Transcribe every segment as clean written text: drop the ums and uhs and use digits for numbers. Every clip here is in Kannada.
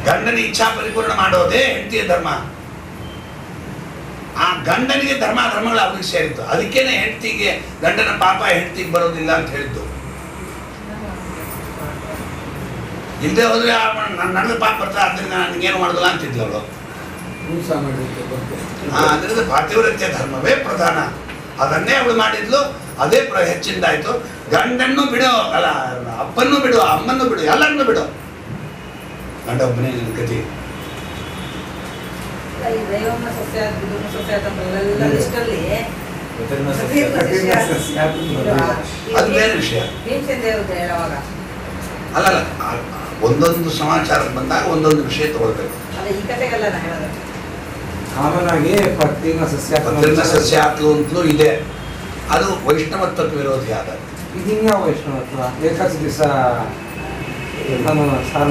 ಗಂಡನ ಇಚ್ಛಾ ಪರಿಪೂರ್ಣ ಮಾಡೋದೇ ಹೆಂಡತಿಯ ಧರ್ಮ. ಆ ಗಂಡನಿಗೆ ಧರ್ಮಗಳು ಅವ್ರಿಗೆ ಸೇರಿತ್ತು. ಅದಕ್ಕೇನೆ ಹೆಂಡತಿಗೆ ಗಂಡನ ಪಾಪ ಹೆಂಡತಿಗೆ ಬರೋದಿಲ್ಲ ಅಂತ ಹೇಳಿದ್ದು. ಇಲ್ಲದೆ ಹೋದ್ರೆ ನನ್ನ ಪಾಪ ಬರ್ತದೆ, ಅದರಿಂದ ನನಗೇನು ಮಾಡೋದಿಲ್ಲ ಅಂತಿದ್ಲು ಅವಳು. ಅದರಿಂದ ಪಾತಿವ್ರತ್ಯ ಧರ್ಮವೇ ಪ್ರಧಾನ. ಅದನ್ನೇ ಅವಳು ಮಾಡಿದ್ಲು. ಅದೇ ಹೆಚ್ಚಿಂದಾಯ್ತು. ಗಂಡನ್ನು ಬಿಡೋ, ಅಲ್ಲ ಅಪ್ಪನ್ನು ಬಿಡು, ಅಮ್ಮನ್ನು ಬಿಡು, ಎಲ್ಲರನ್ನು ಬಿಡು, ಗಂಡ ಒಬ್ಬನೇ ನಿನ್ನ ಗತಿ. ಅದು ಬೇರೆ ವಿಷಯ. ಅಲ್ಲಲ್ಲ, ಒಂದೊಂದು ಸಮಾಚಾರ ಬಂದಾಗ ಒಂದೊಂದು ವಿಷಯ ತಗೊಳ್ಬೇಕು. ಕಾಮನ್ ಆಗಿ ಪತ್ರಿನ ಸಸ್ಯಾತ್ಲು ಅಂತಲೂ ಇದೆ. ಅದು ವೈಷ್ಣವತ್ವಕ್ಕೆ ವಿರೋಧಿ ಆದ. ಇದೀಗ ವೈಷ್ಣವತ್ವ ಏಕಾದಶಿ ದಿವಸ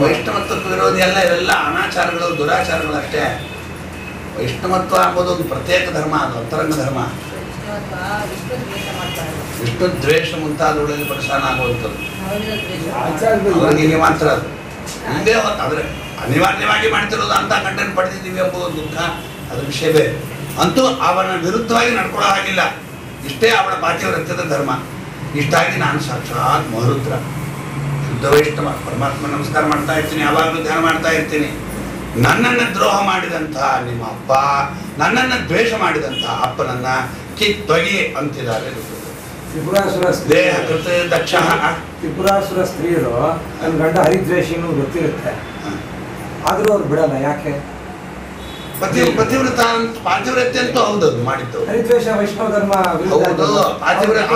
ವೈಷ್ಣವತ್ವಕ್ಕೆ ವಿರೋಧಿ ಅಲ್ಲ. ಇವೆಲ್ಲ ಅನಾಚಾರಗಳು, ದುರಾಚಾರಗಳು ಅಷ್ಟೇ. ವೈಷ್ಣವತ್ವ ಎಂಬುದು ಒಂದು ಪ್ರತ್ಯೇಕ ಧರ್ಮ, ಅದು ಅಂತರಂಗ ಧರ್ಮ. ವಿಷ್ಣು ದ್ವೇಷ ಮುಂತಾದವುಗಳಲ್ಲಿ ಪರಿಸಾನ ಆಗುವಂಥದ್ದು ಅವರಿಗೆ ಮಾತ್ರ. ಅದು ಹಿಂದೆ ಆದರೆ ಅನಿವಾರ್ಯವಾಗಿ ಮಾಡ್ತಿರೋದು ಅಂತ ಗಂಡನ ಪಡೆದಿದ್ದೀವಿ ಎಂಬುದು ದುಃಖ, ಅದ್ರ ವಿಷಯ ಬೇರೆ. ಅಂತೂ ಅವನ ವಿರುದ್ಧವಾಗಿ ನಡ್ಕೊಳ್ಳೋ ಹಾಗಿಲ್ಲ. ಇಷ್ಟೇ ಅವಳ ಪಾತಿವ್ರತ್ಯದ ಧರ್ಮ. ಇಷ್ಟಾಗಿ ನಾನು ಸಾಕ್ಷಾತ್ ಮರುದ್ರ ಶುದ್ಧ ವೈಷ್ಣವ, ಪರಮಾತ್ಮ ನಮಸ್ಕಾರ ಮಾಡ್ತಾ ಇರ್ತೀನಿ, ಯಾವಾಗಲೂ ಧ್ಯಾನ ಮಾಡ್ತಾ ಇರ್ತೀನಿ. ನನ್ನನ್ನು ದ್ರೋಹ ಮಾಡಿದಂಥ ನಿಮ್ಮ ಅಪ್ಪ, ನನ್ನನ್ನು ದ್ವೇಷ ಮಾಡಿದಂಥ ಅಪ್ಪನನ್ನ ಕಿತ್ತೊಗೆ ಅಂತಿದ್ದಾರೆ. ದೇಹ ಕೃತ ದಕ್ಷ. ತ್ರಿಪುರಾಸುರ ಸ್ತ್ರೀಯರು ನನ್ನ ಗಂಡ ಹರಿದ್ವೇಷಿನೂ ಗೊತ್ತಿರುತ್ತೆ, ಆದರೂ ಅವ್ರು ಬಿಡಲ್ಲ. ಯಾಕೆ? ಪತಿವ್ರತ ಅಂತ, ಪಾತಿವ್ರತ್ಯ ಅಂತೂ ಹೌದದು ಮಾಡಿದ್ದು. ಹರಿದ್ವೇಷ ವೈಷ್ಣವ ಧರ್ಮ ಹೌದು.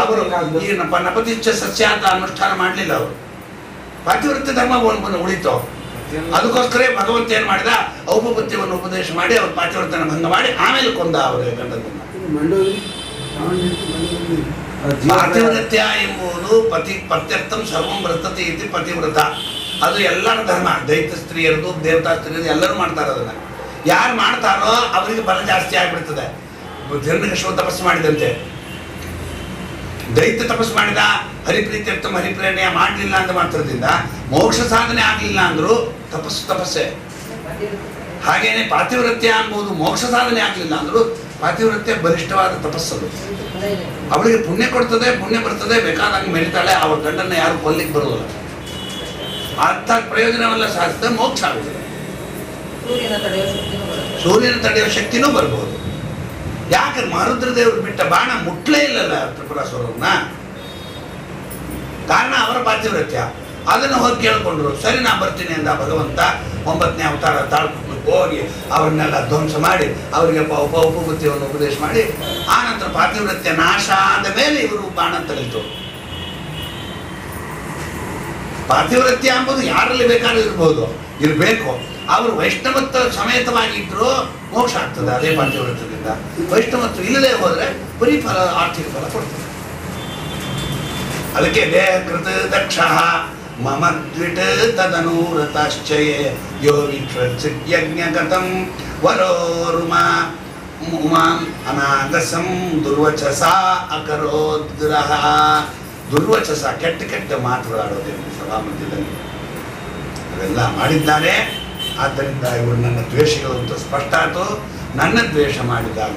ಅವರು ಈ ನಪತಿಚ್ಛ ಸಸ್ಯಾತ ಅನುಷ್ಠಾನ ಮಾಡಲಿಲ್ಲ. ಅವರು ಪಾತಿವ್ರತ್ಯ ಧರ್ಮ ಉಳಿತು. ಅದಕ್ಕೋಸ್ಕರ ಭಗವಂತ ಏನ್ ಮಾಡಿದ, ಔಪಪತ್ಯವನ್ನು ಉಪದೇಶ ಮಾಡಿ ಅವ್ರ ಪಾತಿವ್ರತ್ಯನ ಭಂಗ ಮಾಡಿ ಆಮೇಲೆ ಕೊಂದ ಅವರ ಗಂಡದನ್ನ. ಪಾತಿವ್ರತ್ಯ ಎಂಬುದು ಪತ್ಯರ್ಥಂ ಸರ್ವಂ ವರ್ತತೆ ಇತಿ ಪತಿವ್ರತ. ಅದು ಎಲ್ಲರ ಧರ್ಮ. ದೈತ್ಯ ಸ್ತ್ರೀಯರದು, ದೇವತಾ ಸ್ತ್ರೀಯರದು ಎಲ್ಲರೂ ಮಾಡ್ತಾರೆ. ಅದನ್ನ ಯಾರು ಮಾಡ್ತಾರೋ ಅವರಿಗೆ ಬಲ ಜಾಸ್ತಿ ಆಗ್ಬಿಡ್ತದೆ. ಹಿರಣ್ಯಕಶಿಪು ತಪಸ್ಸು ಮಾಡಿದಂತೆ. ದೈತ್ಯ ತಪಸ್ಸು ಮಾಡಿದ, ಹರಿಪ್ರೀತ್ಯರ್ಥಂ ಹರಿಪ್ರೇರಣೆಯ ಮಾಡಲಿಲ್ಲ ಅಂತ ಮಾತ್ರದಿಂದ ಮೋಕ್ಷ ಸಾಧನೆ ಆಗಲಿಲ್ಲ ಅಂದ್ರು ತಪಸ್ಸೇ. ಹಾಗೇನೆ ಪಾತಿವ್ರತ್ಯ ಎಂಬುದು ಮೋಕ್ಷ ಸಾಧನೆ ಆಗಲಿಲ್ಲ ಅಂದ್ರು ಪಾತಿವ್ರತ್ಯ ಬಲಿಷ್ಠವಾದ ತಪಸ್ಸದು. ಅವಳಿಗೆ ಪುಣ್ಯ ಕೊಡ್ತದೆ, ಪುಣ್ಯ ಬರ್ತದೆ, ಬೇಕಾದಂಗೆ ಮೆರಿತಾಳೆ. ಅವಳ ಗಂಡನ್ನ ಯಾರು ಕೊಲ್ಲಿಕ್ಕೆ ಬರೋದಿಲ್ಲ. ಅಂಥ ಪ್ರಯೋಜನವೆಲ್ಲ ಸಾಧಿಸಿದ ಮೋಕ್ಷ ಆಗುತ್ತದೆ. ಸೂರ್ಯನ ತಡೆಯುವ ಶಕ್ತಿನೂ ಬರ್ಬೋದು. ಯಾಕೆ ಮರುದ್ರ ದೇವರು ಬಿಟ್ಟ ಬಾಣ ಮುಟ್ಲೇ ಇಲ್ಲಲ್ಲ ತ್ರಿಪುರಾಸುರನ್ನ. ಕಾರಣ ಅವರ ಪಾತಿವ್ರತ್ಯ. ಅದನ್ನು ಹೋಗಿ ಕೇಳ್ಕೊಂಡ್ರು. ಸರಿ, ನಾ ಬರ್ತೀನಿ ಅಂದ ಭಗವಂತ. 9ನೇ ಅವತಾರ ತಾಳ್ಕೊಂಡು ಹೋಗಿ ಅವ್ರನ್ನೆಲ್ಲ ಧ್ವಂಸ ಮಾಡಿ ಅವರಿಗೆ ಉಪಬುದ್ಧಿಯನ್ನು ಉಪದೇಶ ಮಾಡಿ ಆನಂತರ ಪಾತಿವ್ರತ್ಯ ನಾಶ ಆದ ಮೇಲೆ ಇವರು ಬಾಣ ತಗಲಿತು. ಪಾತಿವ್ರತ್ಯ ಎಂಬುದು ಯಾರಲ್ಲಿ ಬೇಕಾದ್ರೂ ಇರಬೇಕು. ಅವರು ವೈಷ್ಣವತ್ವ ಸಮೇತವಾಗಿದ್ರು ಮೋಕ್ಷ ಆಗ್ತದೆ ಅದೇ ಪಾತಿವ್ರತ್ಯದಿಂದ. ವೈಷ್ಣವತ್ವ ಇಲ್ಲದೆ ಹೋದ್ರೆ ಬರೀ ಫಲ, ಆರ್ಥಿಕ ಫಲ ಕೊಡ್ತದೆ. ಅದಕ್ಕೆ ದೇಹ ಕೃತ ದಕ್ಷ ಮಮ ದ್ವಿಟ್ ತದನೂರತಾಶ್ಚಯೇ ಯೋ ವಿಕ್ಷಯಜ್ಞಗತಂ ವರೋರುಮ ಉಮಾಂ ಅನಾಗಸಂ ದುರ್ವಚಸ ಅಕರೋದ್ಗ್ರಹ. ದುರ್ವಚಸ, ಕೆಟ್ಟ ಮಾತುಗಳಾಡೋದೇನು ಸಭಾ ಮಧ್ಯದಲ್ಲಿ ಅವೆಲ್ಲ ಮಾಡಿದ್ದಾರೆ. ಆದ್ದರಿಂದ ಇವರು ನನ್ನ ದ್ವೇಷಗಳು ಅಂತ ಸ್ಪಷ್ಟ ಆಯಿತು. ನನ್ನ ದ್ವೇಷ ಮಾಡಿದಾಗ